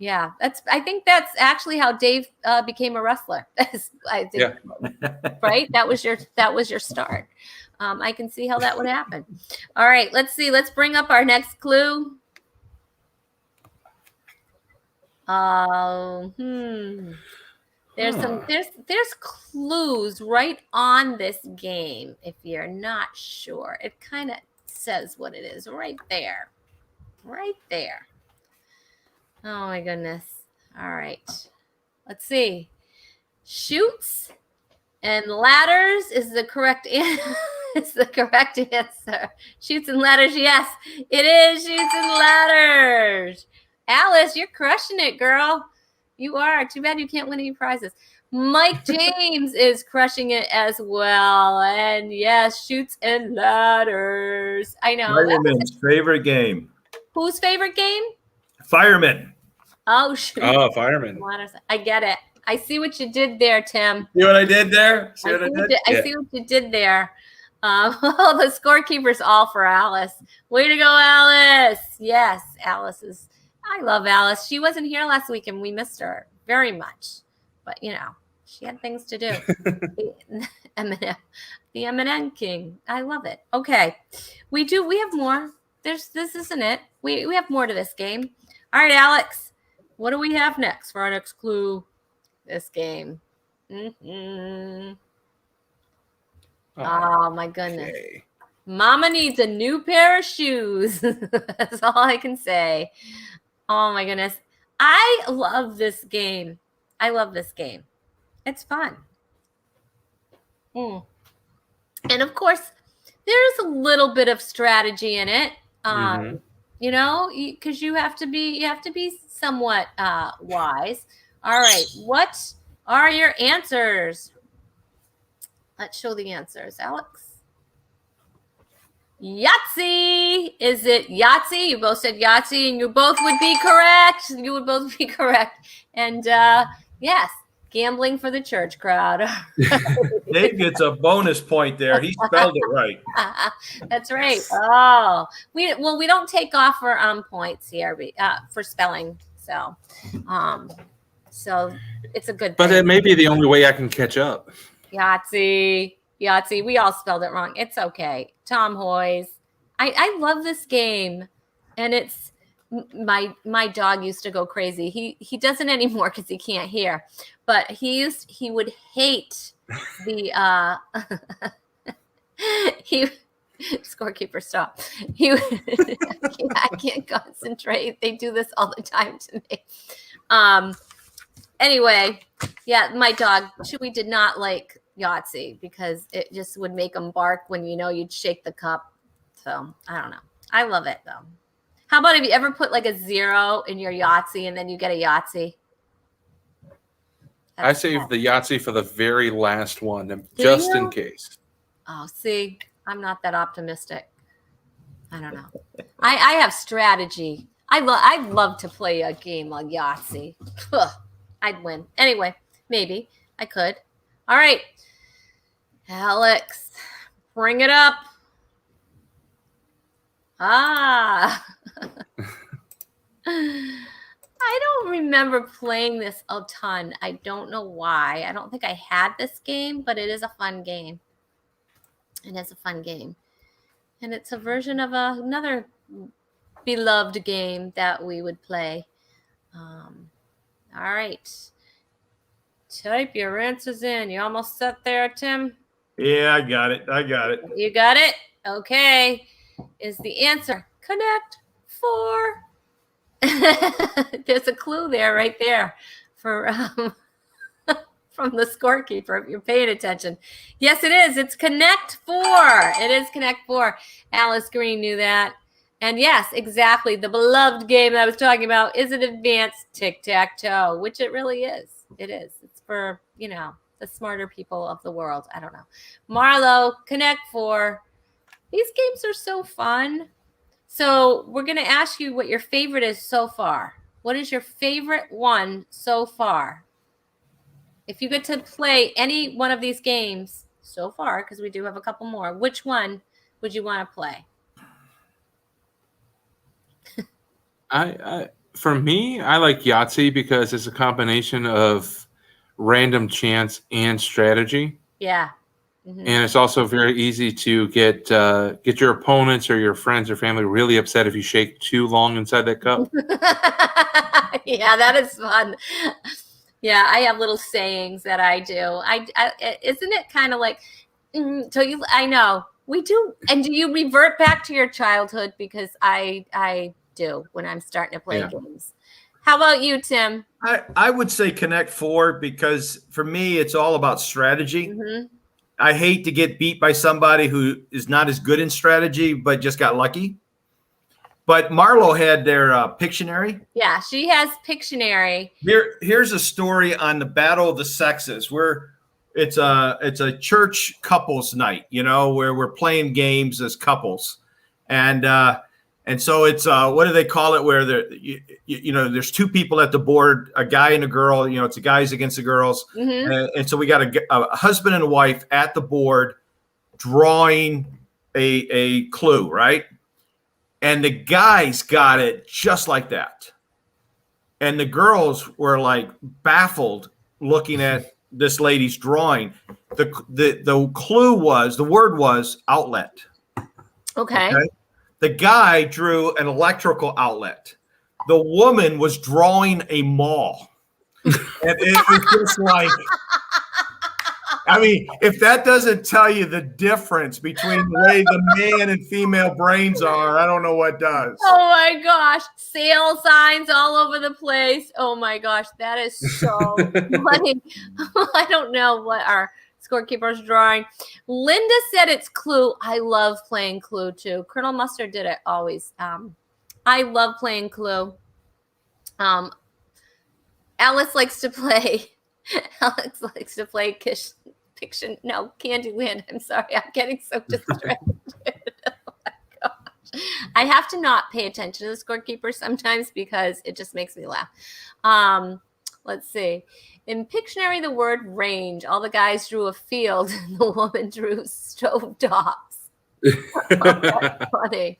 S1: yeah, I think that's actually how Dave became a wrestler. I think, right? That was your start. I can see how that would happen. All right, let's see. Let's bring up our next clue. There's clues right on this game. If you're not sure, it kind of says what it is right there. Right there. Oh my goodness. All right. Let's see. Chutes and ladders is the correct answer. It's the correct answer. Chutes and ladders, yes. It is chutes and ladders. Alice, you're crushing it, girl. You are. Too bad you can't win any prizes. Mike James is crushing it as well. And yes, chutes and ladders. I know.
S3: Fireman's favorite game.
S1: Whose favorite game?
S3: Fireman.
S1: Oh, shoot.
S5: Oh, fireman.
S1: I get it. I see what you did there, Tim.
S3: See what I did there?
S1: I see what you did there. The scorekeeper's all for Alice. Way to go, Alice. Yes, I love Alice. She wasn't here last week and we missed her very much. But, you know, she had things to do. The M&M King. I love it. Okay. We have more. This isn't it. We have more to this game. All right, Alex. What do we have next for our next clue? This game. Oh my goodness. Okay. Mama needs a new pair of shoes. That's all I can say. Oh my goodness. I love this game. It's fun. And of course, there's a little bit of strategy in it. You know, because you have to be somewhat wise. All right, what are your answers? Let's show the answers, Alex. Yahtzee. Is it Yahtzee? You both said Yahtzee, and you both would be correct. And yes, Gambling for the church crowd.
S3: Dave gets a bonus point there. He spelled it right.
S1: That's right. Oh, we don't take off for points here for spelling. So it's a good
S5: But
S1: thing.
S5: it may be the only way I can catch up.
S1: Yahtzee. We all spelled it wrong. It's okay. Tom Hoyes. I love this game, and it's my dog used to go crazy. He doesn't anymore because he can't hear, but he would hate the scorekeeper, stop. I can't concentrate. They do this all the time to me. Anyway, yeah, my dog Chewy did not like Yahtzee because it just would make him bark when you'd shake the cup. So I don't know. I love it though. How about, have you ever put like a 0 in your Yahtzee and then you get a Yahtzee?
S5: I saved the Yahtzee for the very last one, just in case.
S1: Oh, see, I'm not that optimistic. I don't know. I have strategy. I'd love to play a game like Yahtzee. I'd win. Anyway, maybe I could. All right, Alex, bring it up. I don't remember playing this a ton. I don't know why. I don't think I had this game, but it is a fun game. It is a fun game. And it's a version of another beloved game that we would play. All right. Type your answers in. You almost set there, Tim?
S3: Yeah, I got it.
S1: You got it? Okay. Is the answer Connect 4? There's a clue there, right there, for from the scorekeeper, if you're paying attention. Yes, it is. It's Connect 4. It is Connect 4. Alice Green knew that. And yes, exactly. The beloved game that I was talking about is an advanced tic-tac-toe, which it really is. It is. It's for, the smarter people of the world. I don't know. Marlo, Connect 4. These games are so fun. So we're going to ask you what your favorite is so far. What is your favorite one so far? If you get to play any one of these games so far, because we do have a couple more, which one would you want to play?
S5: For me, I like Yahtzee because it's a combination of random chance and strategy.
S1: Yeah. Mm-hmm.
S5: And it's also very easy to get your opponents or your friends or family really upset if you shake too long inside that cup.
S1: Yeah, that is fun. Yeah, I have little sayings that I do. Isn't it kind of like, I know we do. And do you revert back to your childhood? Because I do when I'm starting to play games. How about you, Tim?
S3: I would say Connect 4 because for me, it's all about strategy.
S1: Mm-hmm.
S3: I hate to get beat by somebody who is not as good in strategy, but just got lucky. But Marlo had their Pictionary.
S1: Yeah, she has Pictionary.
S3: Here's a story on the Battle of the Sexes, where it's a church couples night, where we're playing games as couples, and so it's what do they call it? Where there's two people at the board, a guy and a girl. It's the guys against the girls, and so we got a husband and a wife at the board drawing a clue, right? And the guys got it just like that, and the girls were like baffled looking at this lady's drawing. The clue was, the word was outlet.
S1: Okay.
S3: The guy drew an electrical outlet. The woman was drawing a mall. And it was just like, if that doesn't tell you the difference between the way the man and female brains are, I don't know what does.
S1: Oh my gosh. Sale signs all over the place. Oh my gosh. That is so funny. I don't know what our scorekeeper's drawing. Linda said it's Clue. I love playing Clue too. Colonel Mustard did it always. I love playing Clue. Alice likes to play. Alex likes to play Candyland. I'm sorry. I'm getting so distracted. Oh my gosh. I have to not pay attention to the scorekeeper sometimes because it just makes me laugh. Let's see. In Pictionary, the word range. All the guys drew a field, and the woman drew stovetops. That's funny.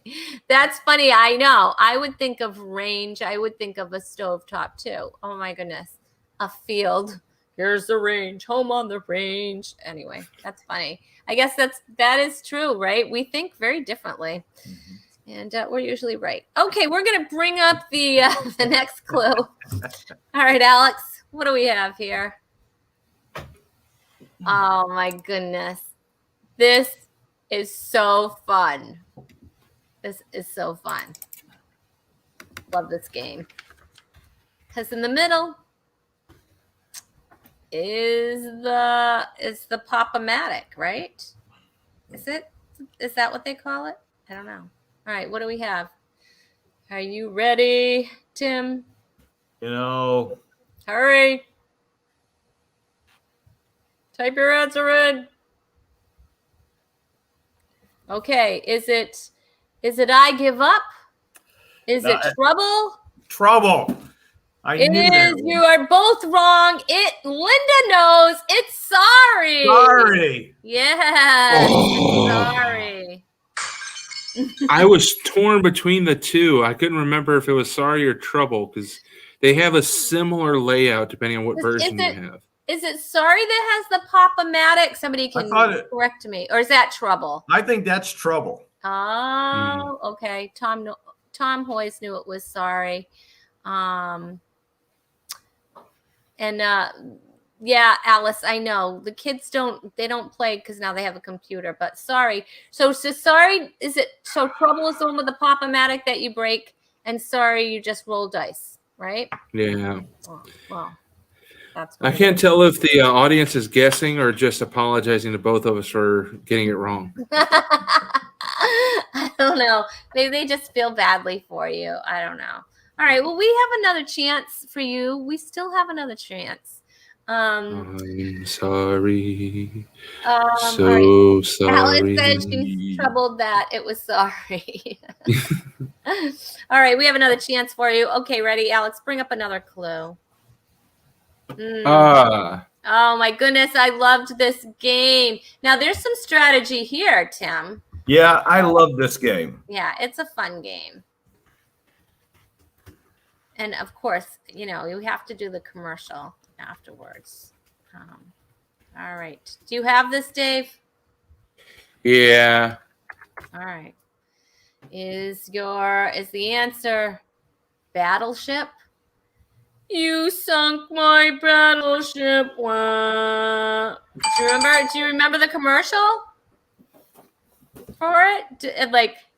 S1: That's funny. I know. I would think of range. I would think of a stovetop too. Oh my goodness. A field. Here's the range. Home on the range. Anyway, that's funny. I guess that is true, right? We think very differently. Mm-hmm. And we're usually right. Okay, we're going to bring up the next clue. All right, Alex, what do we have here? Oh, my goodness. This is so fun. This is so fun. Love this game. Because in the middle is the Pop-O-Matic, right? Is it? Is that what they call it? I don't know. All right, what do we have? Are you ready, Tim? Hurry. Type your answer in. Okay, is it I give up? Is it trouble?
S3: Trouble.
S1: It is. You are both wrong. Linda knows. It's sorry.
S3: Sorry.
S1: Yes. Sorry.
S5: I was torn between the two. I couldn't remember if it was sorry or trouble because they have a similar layout depending on what version you have.
S1: Is it sorry that has the Pop-O-Matic? Somebody can correct me. Or is that trouble?
S3: I think that's trouble.
S1: Oh, okay. Tom Hoyes knew it was sorry. Yeah, Alice, I know the kids don't play because now they have a computer, but sorry. So sorry, trouble is the one with the Pop-O-Matic that you break, and sorry, you just roll dice, right?
S5: Yeah.
S1: Oh, well, that's
S5: I can't tell if the audience is guessing or just apologizing to both of us for getting it wrong.
S1: I don't know. Maybe they just feel badly for you. I don't know. All right. Well, we have another chance for you. We still have another chance.
S5: I'm sorry.
S1: Sorry.
S5: Sorry.
S1: Alice said she's troubled that it was sorry. All right. We have another chance for you. Okay. Ready, Alex? Bring up another clue. Oh, my goodness. I loved this game. Now, there's some strategy here, Tim.
S3: Yeah, I love this game.
S1: Yeah, it's a fun game. And, of course, you have to do the commercial afterwards. All right. Do you have this, Dave?
S5: Yeah.
S1: All right. Is the answer Battleship? You sunk my battleship. Wah. Do you remember the commercial for it?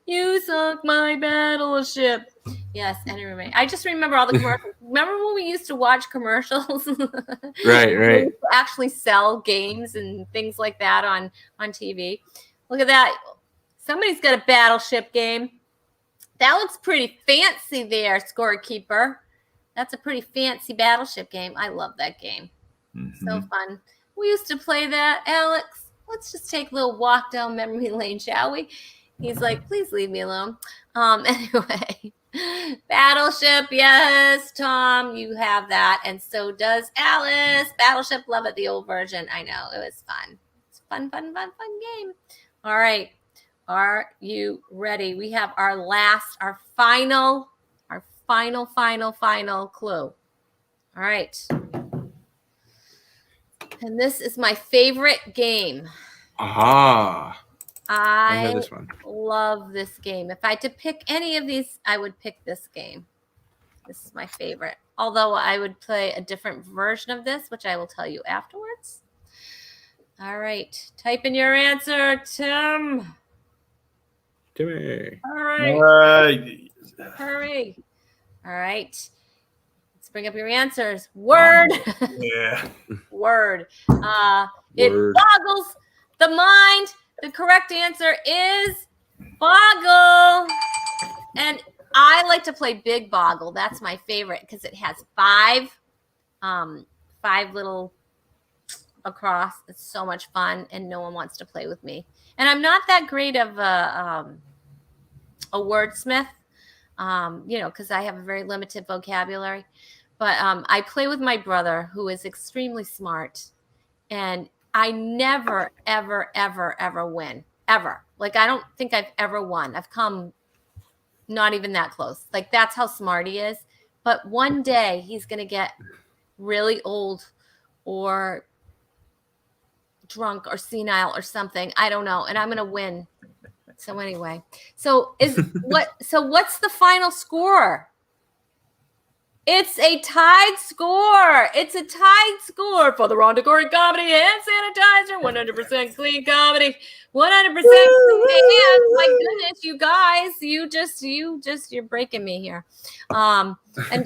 S1: You sunk my battleship. Yes, and I just remember all the commercials. Remember when we used to watch commercials?
S5: Right.
S1: We used to actually sell games and things like that on TV. Look at that. Somebody's got a battleship game. That looks pretty fancy there, scorekeeper. That's a pretty fancy battleship game. I love that game. Mm-hmm. So fun. We used to play that, Alex. Let's just take a little walk down memory lane, shall we? He's like, please leave me alone. Anyway, Battleship. Yes, Tom, you have that. And so does Alice. Battleship, love it, the old version. I know, it was fun. It's fun game. All right. Are you ready? We have our final clue. All right. And this is my favorite game.
S5: Aha.
S1: I
S5: know this one.
S1: Love this game. If I had to pick any of these, I would pick this game. This is my favorite. Although I would play a different version of this, which I will tell you afterwards. All right. Type in your answer, Tim.
S5: Timmy.
S1: All right. Hurry. All right. Let's bring up your answers. Word.
S3: Yeah.
S1: Word. It boggles the mind. The correct answer is Boggle. And I like to play Big Boggle. That's my favorite because it has five little across. It's so much fun, and no one wants to play with me. And I'm not that great of a wordsmith, because I have a very limited vocabulary. But I play with my brother, who is extremely smart, and I never, ever, ever, ever win. Ever. Like, I don't think I've ever won. I've come not even that close. Like, that's how smart he is. But one day he's going to get really old or drunk or senile or something. I don't know. And I'm going to win. So anyway, what's the final score? It's a tied score. It's a tied score for the Rhonda Corey Comedy Hand Sanitizer. 100% clean comedy. 100% clean hands. My goodness, you guys, you're breaking me here. And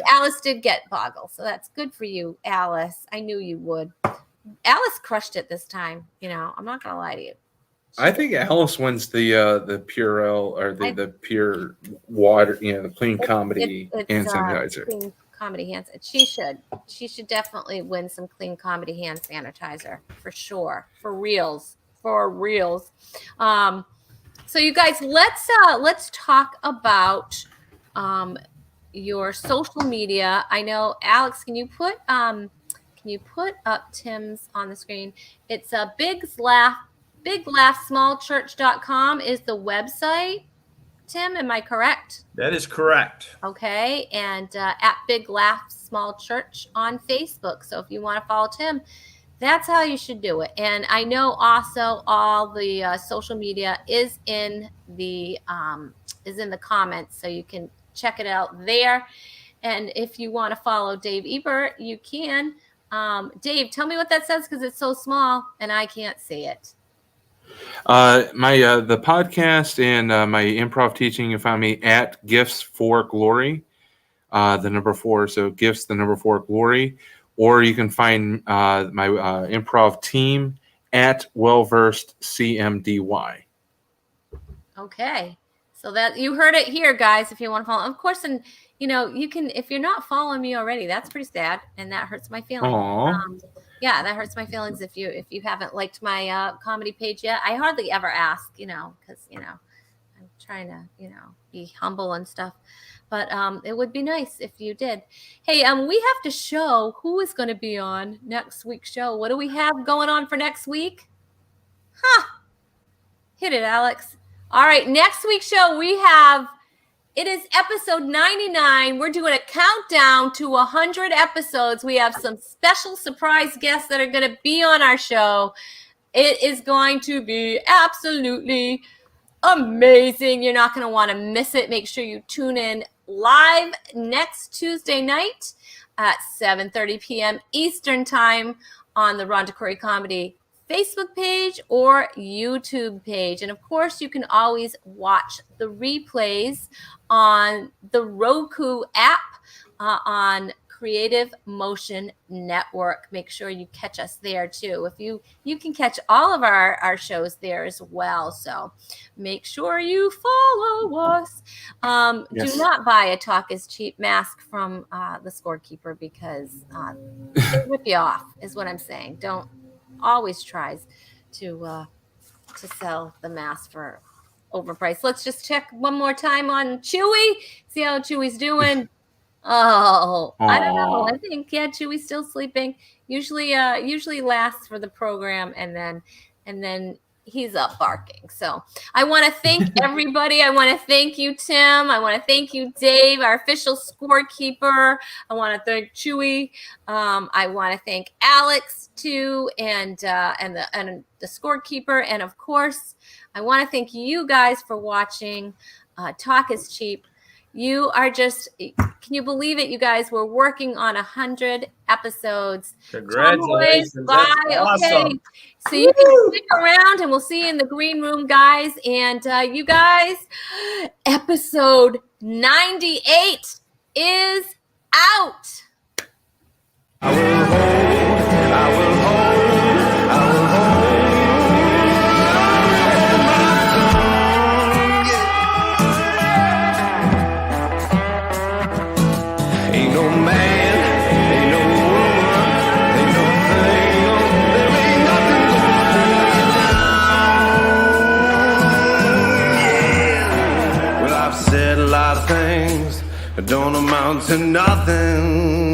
S1: Alice did get Boggle, so that's good for you, Alice. I knew you would. Alice crushed it this time. I'm not gonna lie to you.
S5: I think Alice wins the Purell or the pure water, the clean comedy hand sanitizer.
S1: Clean comedy hand. She should definitely win some clean comedy hand sanitizer for sure. For reals. So you guys, let's talk about your social media. I know, Alex, can you put up Tim's on the screen? It's a biglaughsmallchurch.com is the website. Tim, am I correct?
S3: That is correct.
S1: Okay. And at Big Laugh Small Church on Facebook. So if you want to follow Tim, that's how you should do it. And I know also all the social media is in the comments, so you can check it out there. And if you want to follow Dave Ebert, you can. Dave, tell me what that says, because it's so small and I can't see it.
S5: The podcast and my improv teaching, you find me at Gifts for Glory, the number 4. So Gifts, the number 4 Glory, or you can find my improv team at Wellversed CMDY.
S1: Okay, so that you heard it here, guys. If you want to follow, of course, and you can. If you're not following me already, that's pretty sad, and that hurts my feelings. Yeah, that hurts my feelings if you haven't liked my comedy page yet. I hardly ever ask, because I'm trying to be humble and stuff. But it would be nice if you did. Hey, we have to show who is going to be on next week's show. What do we have going on for next week? Hit it, Alex. All right, next week's show it is episode 99. We're doing a countdown to 100 episodes. We have some special surprise guests that are going to be on our show. It is going to be absolutely amazing. You're not going to want to miss it. Make sure you tune in live next Tuesday night at 7:30 p.m. Eastern Time on the Rhonda Corey Comedy Facebook page or YouTube page. And of course, you can always watch the replays on the Roku app on Creative Motion Network. Make sure you catch us there too. If you can catch all of our shows there as well. So make sure you follow us. Yes. Do not buy a Talk is Cheap mask from the Scorekeeper, because they rip you off, is what I'm saying. Don't always tries to sell the mask for overpriced. Let's just check one more time on Chewy. See how Chewy's doing. Oh, aww. I don't know. I think Chewy's still sleeping. Usually lasts for the program, and then he's up barking. So I want to thank everybody. I want to thank you, Tim. I want to thank you, Dave, our official scorekeeper. I want to thank Chewy. I want to thank Alex too, and the scorekeeper, and of course, I want to thank you guys for watching. Talk is Cheap. You are just, can you believe it, you guys? We're working on 100 episodes.
S3: Congratulations.
S1: Bye.
S3: Awesome.
S1: Okay. So you can stick around and we'll see you in the green room, guys. And you guys, episode 98 is out.
S2: I will hold, I will hold, I will hold. Ain't no man, ain't no woman, ain't no thing, there ain't nothing gonna bring me down. Yeah. Well, I've said a lot of things that don't amount to nothing.